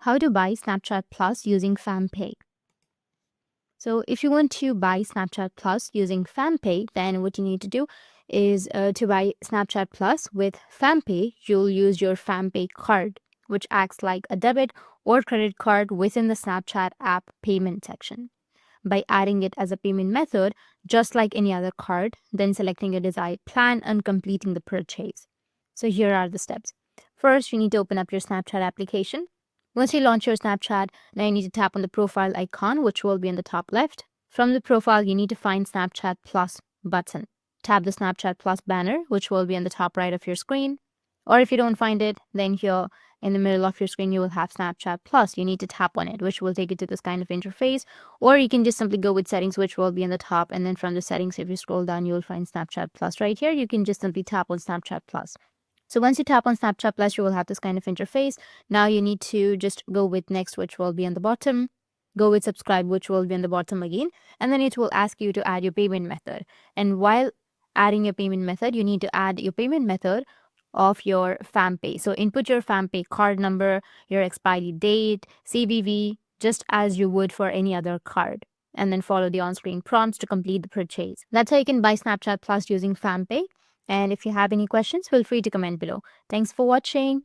how to buy Snapchat Plus using FamPay. So if you want to buy Snapchat Plus using FamPay, then what you need to do is to buy Snapchat Plus with FamPay, you'll use your FamPay card, which acts like a debit or credit card within the Snapchat app payment section. By adding it as a payment method, just like any other card, then selecting your desired plan and completing the purchase. So here are the steps. First, you need to open up your Snapchat application. Once you launch your Snapchat, now you need to tap on the profile icon, which will be in the top left. From the profile, you need to find Snapchat Plus button. Tap the Snapchat Plus banner, which will be in the top right of your screen. Or if you don't find it, then here in the middle of your screen, you will have Snapchat Plus. You need to tap on it, which will take you to this kind of interface. Or you can just simply go with settings, which will be in the top. And then from the settings, if you scroll down, you'll find Snapchat Plus right here. You can just simply tap on Snapchat Plus. So once you tap on Snapchat Plus, you will have this kind of interface. Now you need to just go with next, which will be on the bottom. Go with subscribe, which will be on the bottom again. And then it will ask you to add your payment method. And while adding your payment method, you need to add your payment method of your FamPay. So input your FamPay card number, your expiry date, CVV, just as you would for any other card. And then follow the on-screen prompts to complete the purchase. That's how you can buy Snapchat Plus using FamPay. And if you have any questions, feel free to comment below. Thanks for watching.